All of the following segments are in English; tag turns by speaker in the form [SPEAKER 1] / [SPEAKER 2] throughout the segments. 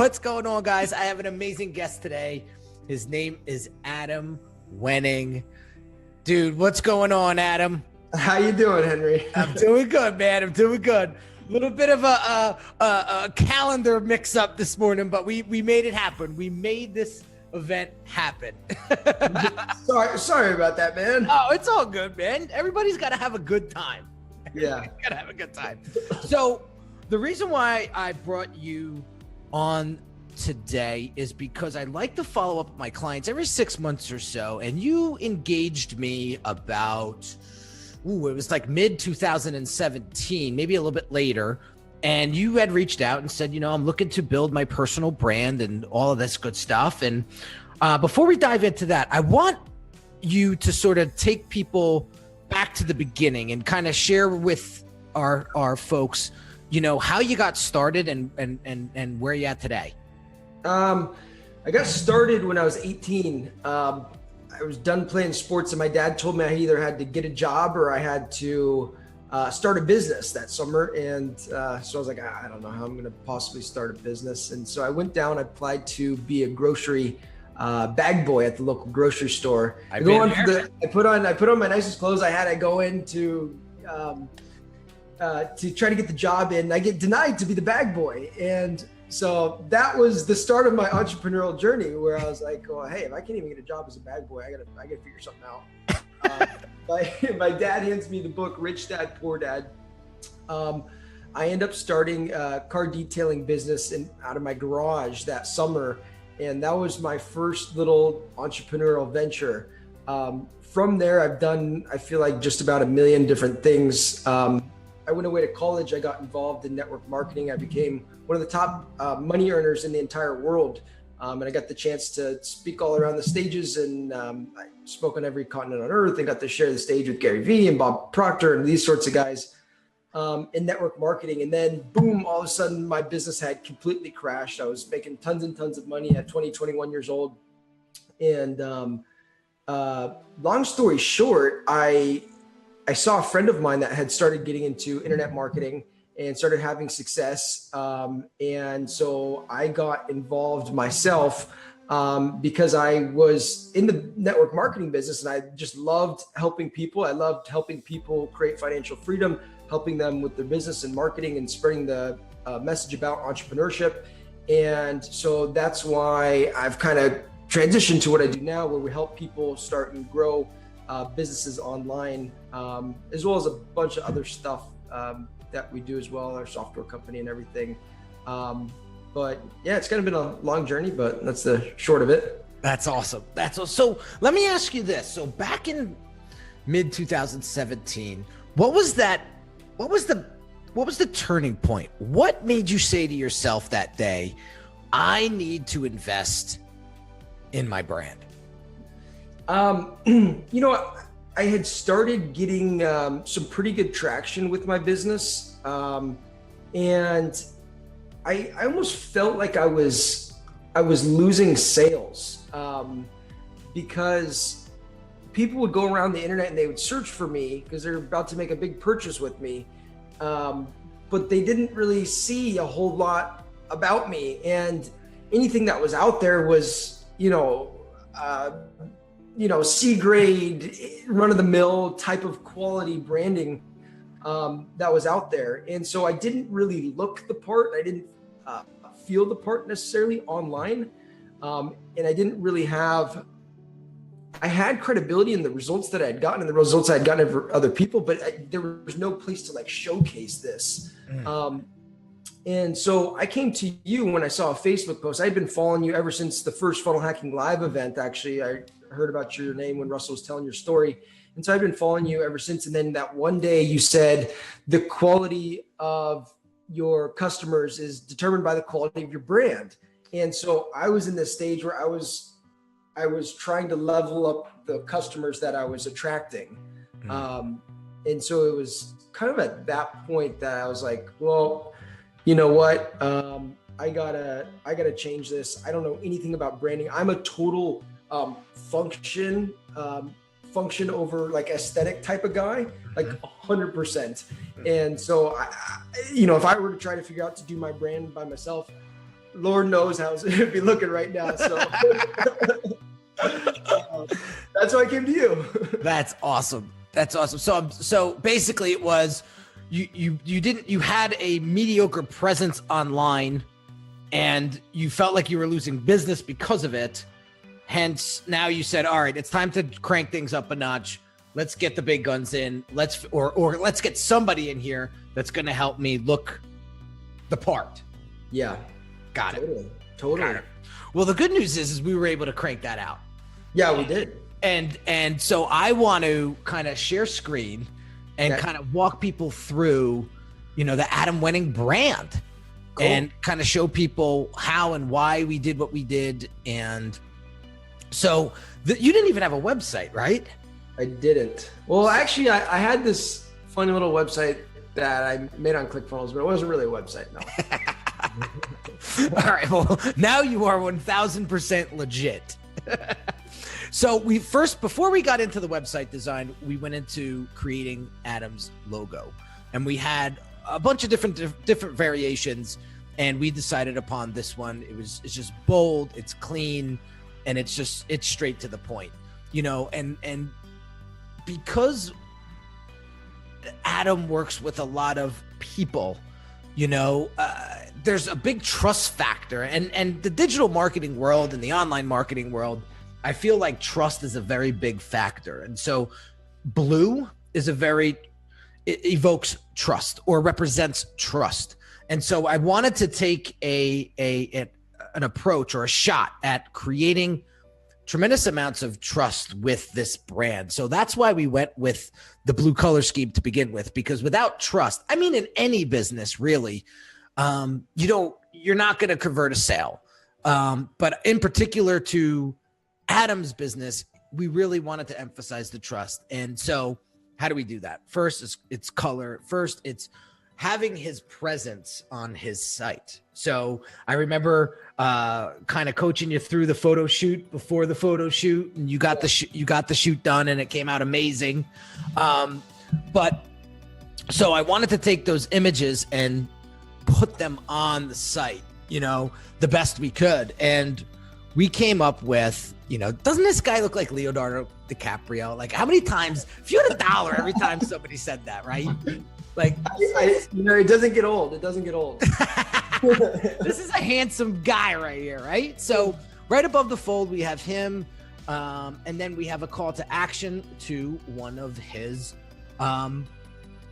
[SPEAKER 1] What's going on, guys? I have an amazing guest today. His name is Adam Wenig. Dude, what's going on, Adam?
[SPEAKER 2] How you doing, Henry?
[SPEAKER 1] I'm doing good, man. I'm doing good. A little bit of a calendar mix-up this morning, but we made it happen. We made this event happen.
[SPEAKER 2] Sorry about that, man.
[SPEAKER 1] Oh, it's all good, man. Everybody's got to have a good time.
[SPEAKER 2] Yeah.
[SPEAKER 1] Got to have a good time. So the reason why I brought you on today is because I like to follow up with my clients every 6 months or so. And you engaged me about, it was like mid 2017, maybe a little bit later. And you had reached out and said, I'm looking to build my personal brand and all of this good stuff. And before we dive into that, I want you to sort of take people back to the beginning and kind of share with our folks, how you got started and where you at today.
[SPEAKER 2] I got started when I was 18. I was done playing sports and my dad told me I either had to get a job or I had to start a business that summer. And so I was like, I don't know how I'm going to possibly start a business. And so I went down, I applied to be a grocery bag boy at the local grocery store. I put on my nicest clothes I had. I go in to try to get the job in. I get denied to be the bag boy. And so that was the start of my entrepreneurial journey where I was like, well, hey, if I can't even get a job as a bag boy, I gotta figure something out. My dad hands me the book, Rich Dad, Poor Dad. I end up starting a car detailing business out of my garage that summer. And that was my first little entrepreneurial venture. From there, I've done, I feel like just about a million different things. I went away to college. I got involved in network marketing. I became one of the top money earners in the entire world. And I got the chance to speak all around the stages, and I spoke on every continent on earth and got to share the stage with Gary Vee and Bob Proctor and these sorts of guys in network marketing. And then boom, all of a sudden my business had completely crashed. I was making tons and tons of money at 20, 21 years old. And long story short, I saw a friend of mine that had started getting into internet marketing and started having success. And so I got involved myself because I was in the network marketing business and I just loved helping people. I loved helping people create financial freedom, helping them with their business and marketing and spreading the message about entrepreneurship. And so that's why I've kind of transitioned to what I do now, where we help people start and grow businesses online, as well as a bunch of other stuff that we do as well, our software company and everything. But yeah, it's kind of been a long journey, but that's the short of it.
[SPEAKER 1] That's awesome. So let me ask you this. So back in mid 2017, what was the turning point? What made you say to yourself that day, I need to invest in my brand? I had started getting some pretty good traction with my business. And I almost felt like I was losing sales because people would go around the internet and they would search for me because they're about to make a big purchase with me. But they didn't really see a whole lot about me. And anything that was out there was, C-grade, run-of-the-mill type of quality branding that was out there. And so I didn't really look the part. I didn't feel the part necessarily online. And I didn't really I had credibility in the results that I had gotten and the results I had gotten for other people, but there was no place to showcase this. And so I came to you when I saw a Facebook post. I'd been following you ever since the first Funnel Hacking Live event. Actually, I heard about your name when Russell was telling your story. And so I've been following you ever since. And then that one day you said the quality of your customers is determined by the quality of your brand. And so I was in this stage where I was trying to level up the customers that I was attracting. And so it was kind of at that point that I was like, well, you know what? I gotta change this. I don't know anything about branding. I'm a total function over aesthetic type of guy, 100%. And so, if I were to try to figure out to do my brand by myself, Lord knows how it'd be looking right now. So that's why I came to you.
[SPEAKER 3] That's awesome. That's awesome. So basically it was, you had a mediocre presence online and you felt like you were losing business because of it. Hence now you said, all right, it's time to crank things up a notch. Let's get the big guns in. Let's get somebody in here that's going to help me look the part.
[SPEAKER 1] Yeah.
[SPEAKER 3] Got it.
[SPEAKER 1] Totally.
[SPEAKER 3] Got it. Well, the good news is we were able to crank that out.
[SPEAKER 1] Yeah, we did.
[SPEAKER 3] And so I want to kind of share screen and kind of walk people through, the Adam Wenig brand. Cool. And kind of show people how and why we did what we did. And so you didn't even have a website, right?
[SPEAKER 1] I didn't. Well, actually, I had this funny little website that I made on ClickFunnels, but it wasn't really a website, no.
[SPEAKER 3] All right. Well, now you are 1000% legit. So before we got into the website design, we went into creating Adam's logo, and we had a bunch of different variations, and we decided upon this one. It's just bold, it's clean, and it's straight to the point, and because Adam works with a lot of people, there's a big trust factor, and the digital marketing world and the online marketing world, I feel like trust is a very big factor. And so blue is it evokes trust or represents trust. And so I wanted to take an approach or a shot at creating tremendous amounts of trust with this brand. So that's why we went with the blue color scheme to begin with, because without trust, I mean, in any business, really, you're not going to convert a sale. But in particular to Adam's business, we really wanted to emphasize the trust. And so how do we do that? First, it's color. First, it's having his presence on his site. So I remember kind of coaching you through the photo shoot before the photo shoot, and you got the shoot done, and it came out amazing. But so I wanted to take those images and put them on the site, the best we could. And we came up with, doesn't this guy look like Leonardo DiCaprio? Like, how many times, if you had $1 every time somebody said that, right? Like,
[SPEAKER 1] it doesn't get old. It doesn't get old.
[SPEAKER 3] This is a handsome guy right here, right? So right above the fold, we have him. And then we have a call to action to one of his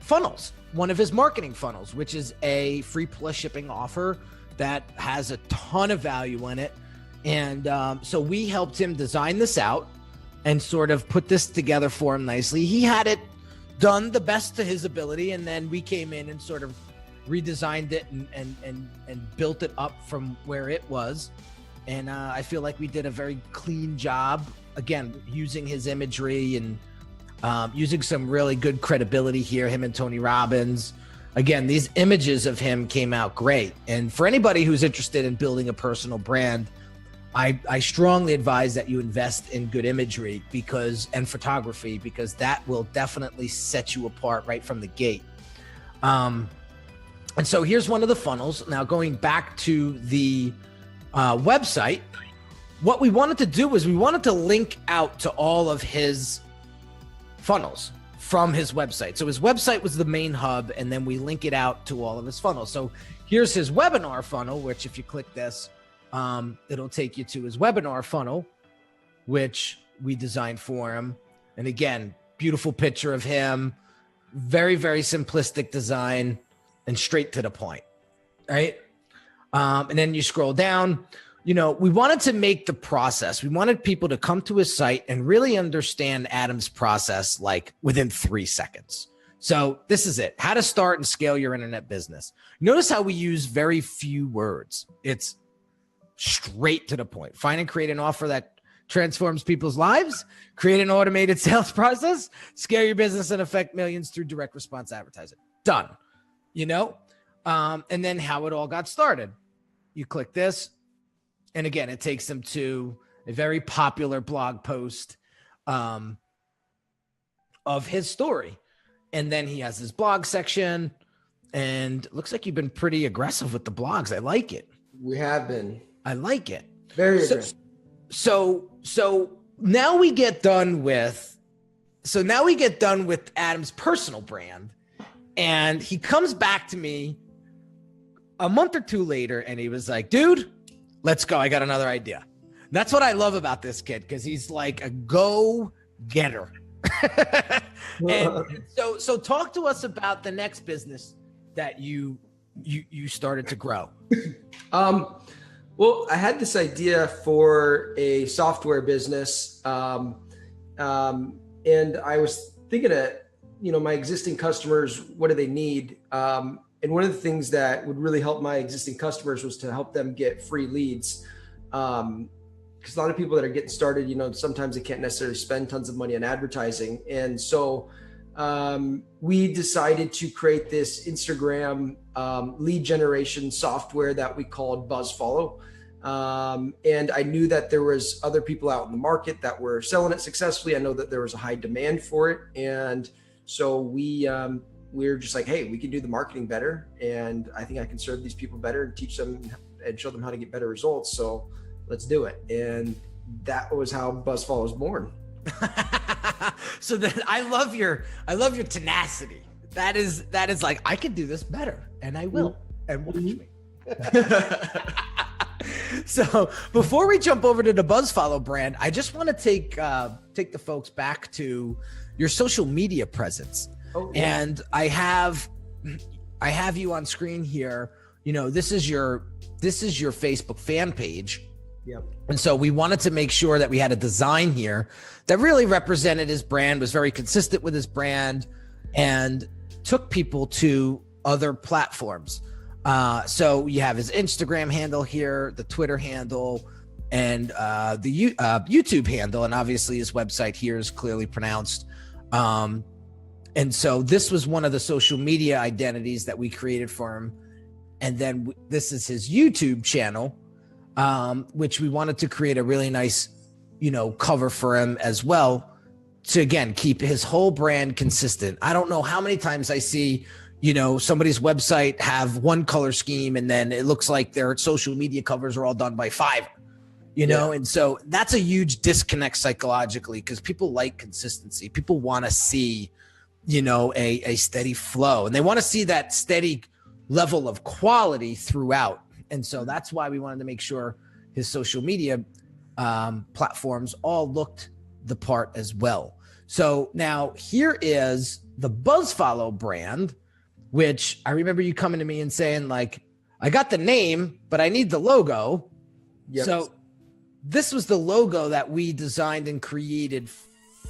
[SPEAKER 3] funnels, one of his marketing funnels, which is a free plus shipping offer that has a ton of value in it. And so we helped him design this out and sort of put this together for him nicely. He had it done the best to his ability, and then we came in and sort of redesigned it and built it up from where it was. And I feel like we did a very clean job, again, using his imagery and using some really good credibility here, him and Tony Robbins. Again, these images of him came out great. And for anybody who's interested in building a personal brand, I strongly advise that you invest in good imagery and photography, because that will definitely set you apart right from the gate. And so here's one of the funnels. Now, going back to the website, what we wanted to do was we wanted to link out to all of his funnels from his website. So his website was the main hub, and then we link it out to all of his funnels. So here's his webinar funnel, which if you click this, it'll take you to his webinar funnel, which we designed for him. And again, beautiful picture of him, very, very simplistic design and straight to the point, right? And then you scroll down, we wanted to make the process. We wanted people to come to his site and really understand Adam's process, like within 3 seconds. So this is it, how to start and scale your internet business. Notice how we use very few words. It's straight to the point. Find and create an offer that transforms people's lives, create an automated sales process, scale your business and affect millions through direct response advertising. Done. And then how it all got started. You click this, and again, it takes them to a very popular blog post of his story. And then he has his blog section, and it looks like you've been pretty aggressive with the blogs. I like it.
[SPEAKER 1] We have been.
[SPEAKER 3] I like it.
[SPEAKER 1] Very aggressive.
[SPEAKER 3] So now we get done with Adam's personal brand, and he comes back to me a month or two later, and he was like, dude, let's go. I got another idea. That's what I love about this kid, because he's like a go-getter. and so talk to us about the next business that you started to grow.
[SPEAKER 1] Well, I had this idea for a software business, and I was thinking that, my existing customers, what do they need? And one of the things that would really help my existing customers was to help them get free leads. Because a lot of people that are getting started, sometimes they can't necessarily spend tons of money on advertising. And so we decided to create this Instagram lead generation software that we called BuzzFollow. And I knew that there was other people out in the market that were selling it successfully. I know that there was a high demand for it. And so we're just like, hey, we can do the marketing better. And I think I can serve these people better and teach them and show them how to get better results. So let's do it. And that was how BuzzFollow was born.
[SPEAKER 3] So then I love your tenacity. That is like, I can do this better, and I will. And watch me. So before we jump over to the BuzzFollow brand, I just want to take the folks back to your social media presence. Oh, yeah. And I have you on screen here. This is your Facebook fan page.
[SPEAKER 1] Yep.
[SPEAKER 3] And so we wanted to make sure that we had a design here that really represented his brand, was very consistent with his brand, and took people to other platforms. So you have his Instagram handle here, the Twitter handle, and the YouTube handle. And obviously his website here is clearly pronounced. And so this was one of the social media identities that we created for him. And then this is his YouTube channel, which we wanted to create a really nice, cover for him as well, to, again, keep his whole brand consistent. I don't know how many times I see, somebody's website have one color scheme, and then it looks like their social media covers are all done by Fiverr, and so that's a huge disconnect psychologically, because people like consistency. People want to see, a steady flow, and they want to see that steady level of quality throughout. And so that's why we wanted to make sure his social media platforms all looked the part as well. So now here is the BuzzFollow brand, which I remember you coming to me and saying, like, I got the name, but I need the logo. Yep. So this was the logo that we designed and created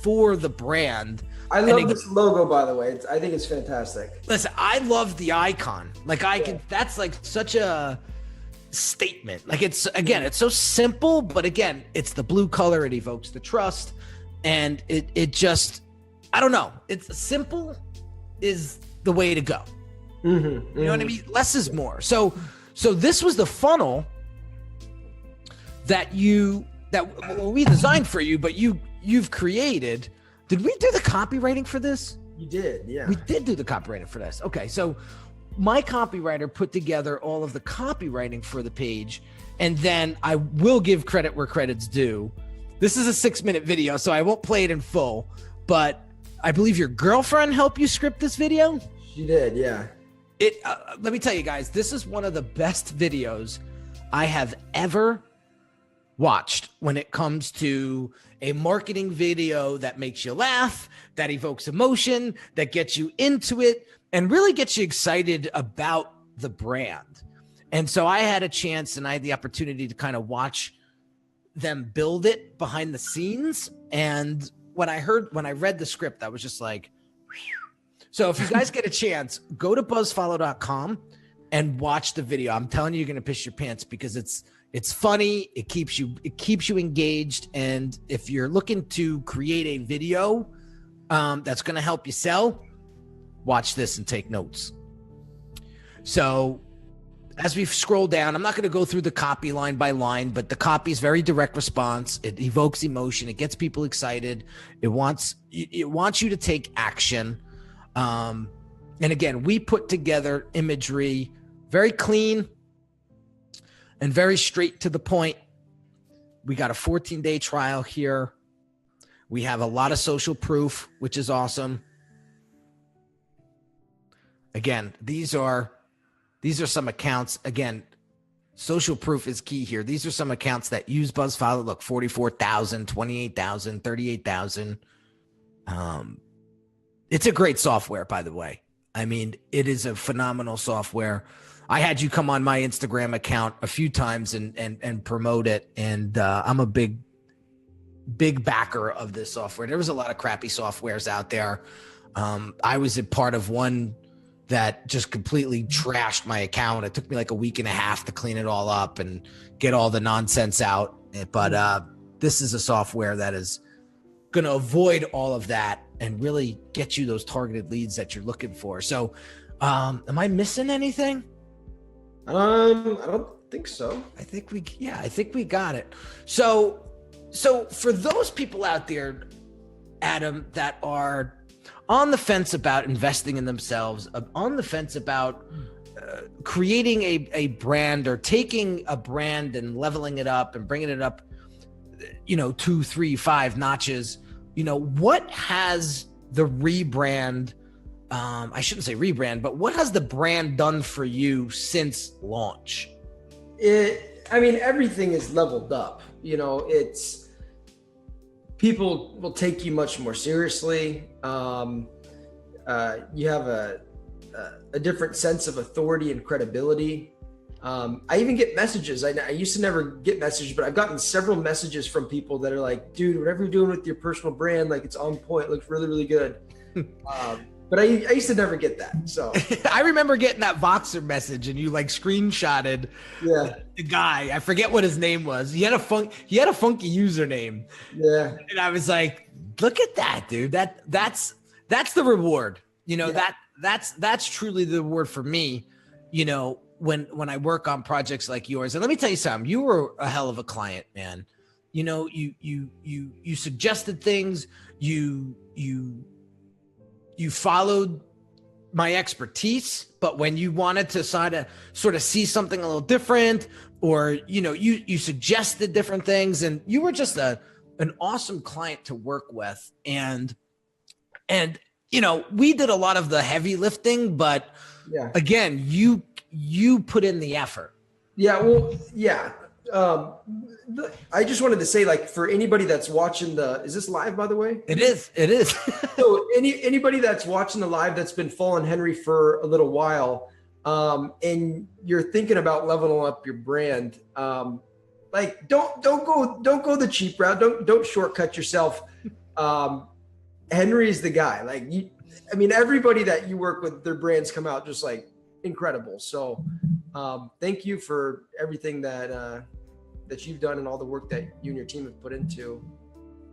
[SPEAKER 3] for the brand.
[SPEAKER 1] I love this logo, by the way. I think it's fantastic.
[SPEAKER 3] Listen, I love the icon. Like, that's like such a statement. Like, it's so simple, but again, it's the blue color. It evokes the trust. And it just, I don't know. It's simple is the way to go. Mm-hmm, you know what I mean? Less is more. So this was the funnel that we designed for you, but you've created. Did we do the copywriting for this?
[SPEAKER 1] You did, yeah.
[SPEAKER 3] We did do the copywriting for this. Okay, so my copywriter put together all of the copywriting for the page, and then I will give credit where credit's due. This is a 6-minute video, so I won't play it in full, but I believe your girlfriend helped you script this video?
[SPEAKER 1] She did, yeah.
[SPEAKER 3] Let me tell you guys, this is one of the best videos I have ever watched when it comes to a marketing video that makes you laugh, that evokes emotion, that gets you into it, and really gets you excited about the brand. And so I had a chance, and I had the opportunity to kind of watch them build it behind the scenes. And when I read the script, I was just like, whew. So if you guys get a chance, go to buzzfollow.com and watch the video. I'm telling you, you're going to piss your pants, because it's funny. It keeps you engaged. And if you're looking to create a video that's going to help you sell, watch this and take notes. So as we scroll down, I'm not going to go through the copy line by line, but the copy is very direct response. It evokes emotion. It gets people excited. It wants you to take action. And again, we put together imagery, very clean, and very straight to the point. We got a 14-day trial here. We have a lot of social proof, which is awesome. Again, these are some accounts. Again, social proof is key here. These are some accounts that use BuzzFollow. Look, 44,000, 28,000, 38,000. It's a great software, by the way. I mean, it is a phenomenal software. I had you come on my Instagram account a few times and promote it. And I'm a big backer of this software. There was a lot of crappy softwares out there. I was a part of one that just completely trashed my account. It took me like a week and a half to clean it all up and get all the nonsense out. But this is a software that is going to avoid all of that and really get you those targeted leads that you're looking for. So am I missing anything?
[SPEAKER 1] I don't think so.
[SPEAKER 3] I think we got it. So for those people out there, Adam, that are on the fence about investing in themselves, on the fence about creating a brand or taking a brand and leveling it up and bringing it up, 2, 3, 5 notches, what has the rebrand, I shouldn't say rebrand, but what has the brand done for you since launch?
[SPEAKER 1] Everything is leveled up. It's people will take you much more seriously. You have a different sense of authority and credibility. I even get messages. I used to never get messages, but I've gotten several messages from people that are like, dude, whatever you're doing with your personal brand, like it's on point, looks really, really good. But I used to never get that. So
[SPEAKER 3] I remember getting that Voxer message and you like screenshotted the guy. I forget what his name was. He had a funky username. Yeah. And I was like, look at that, dude. That's the reward. That's truly the reward for me, when I work on projects like yours. And let me tell you something, you were a hell of a client, man. You suggested things, you followed my expertise, but when you wanted to sort of see something a little different, or, you suggested different things, and you were just an awesome client to work with. And we did a lot of the heavy lifting, but again, you put in the effort.
[SPEAKER 1] Yeah. Well, yeah. I just wanted to say, like, for anybody that's watching is this live, by the way?
[SPEAKER 3] It is.
[SPEAKER 1] So anybody that's watching the live that's been following Henry for a little while, and you're thinking about leveling up your brand, like don't go the cheap route. Don't shortcut yourself. Henry's the guy. Like everybody that you work with, their brands come out just like incredible. So thank you for everything that you've done and all the work that you and your team have put into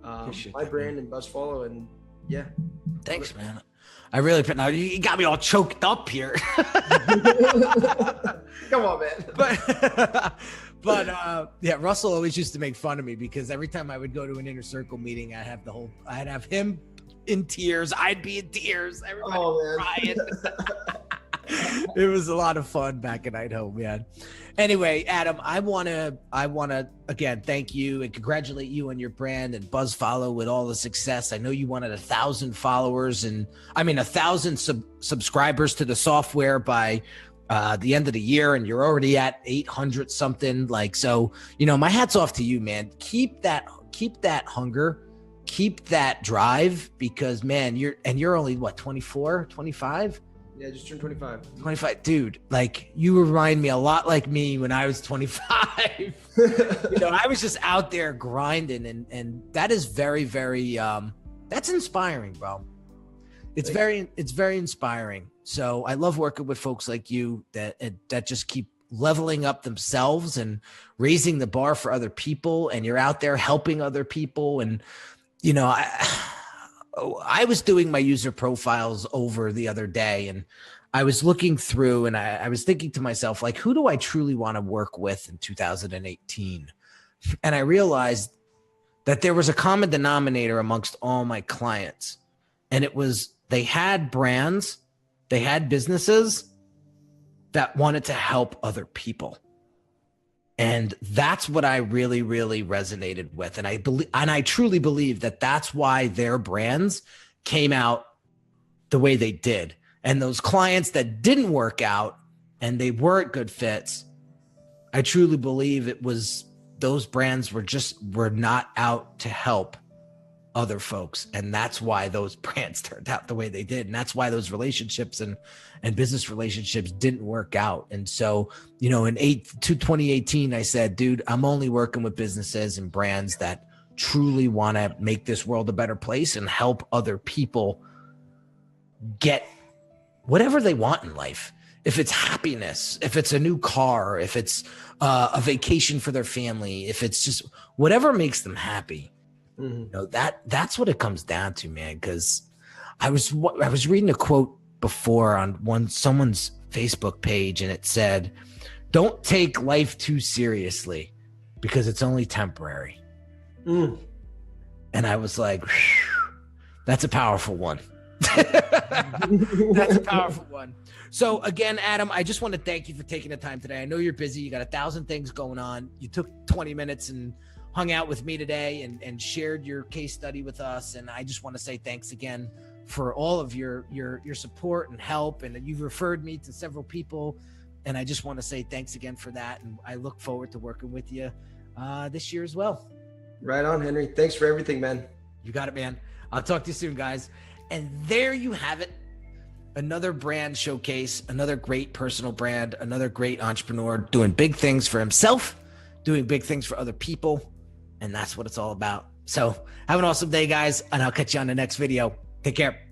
[SPEAKER 1] my brand and BuzzFollow. And
[SPEAKER 3] thanks, man. I really now you got me all choked up here.
[SPEAKER 1] Come on, man.
[SPEAKER 3] But Russell always used to make fun of me because every time I would go to an inner circle meeting, I'd have him in tears. I'd be in tears. Everybody crying. It was a lot of fun back in Idaho, man. Anyway, Adam, I want to again thank you and congratulate you on your brand and BuzzFollow with all the success. I know you wanted 1,000 followers and 1,000 subscribers to the software by the end of the year, and you're already at 800 something. So my hat's off to you, man. Keep that hunger, keep that drive, because man, you're only what, 24, 25?
[SPEAKER 1] Yeah, just turned 25.
[SPEAKER 3] 25, dude. Like, you remind me a lot like me when I was 25. I was just out there grinding, and that is very, very that's inspiring, bro. It's very inspiring. So I love working with folks like you that just keep leveling up themselves and raising the bar for other people, and you're out there helping other people. And I was doing my user profiles over the other day, and I was looking through, and I was thinking to myself, like, who do I truly want to work with in 2018? And I realized that there was a common denominator amongst all my clients, and it was they had brands, they had businesses that wanted to help other people. And that's what I really, really resonated with. And I truly believe that that's why their brands came out the way they did. And those clients that didn't work out and they weren't good fits, I truly believe it was those brands were not out to help other folks. And that's why those brands turned out the way they did. And that's why those relationships and business relationships didn't work out. And so, in 2018, I said, dude, I'm only working with businesses and brands that truly want to make this world a better place and help other people get whatever they want in life. If it's happiness, if it's a new car, if it's a vacation for their family, if it's just whatever makes them happy. Mm-hmm. That's what it comes down to, man. Because I was reading a quote before on someone's Facebook page, and it said, "Don't take life too seriously because it's only temporary." And I was like, "That's a powerful one." That's a powerful one. So again, Adam, I just want to thank you for taking the time today. I know you're busy. You got 1,000 things going on. You took 20 minutes and hung out with me today and shared your case study with us. And I just want to say thanks again for all of your support and help. And you've referred me to several people. And I just want to say thanks again for that. And I look forward to working with you this year as well.
[SPEAKER 1] Right on, Henry. Thanks for everything, man.
[SPEAKER 3] You got it, man. I'll talk to you soon, guys. And there you have it. Another brand showcase, another great personal brand, another great entrepreneur doing big things for himself, doing big things for other people. And that's what it's all about. So have an awesome day, guys. And I'll catch you on the next video. Take care.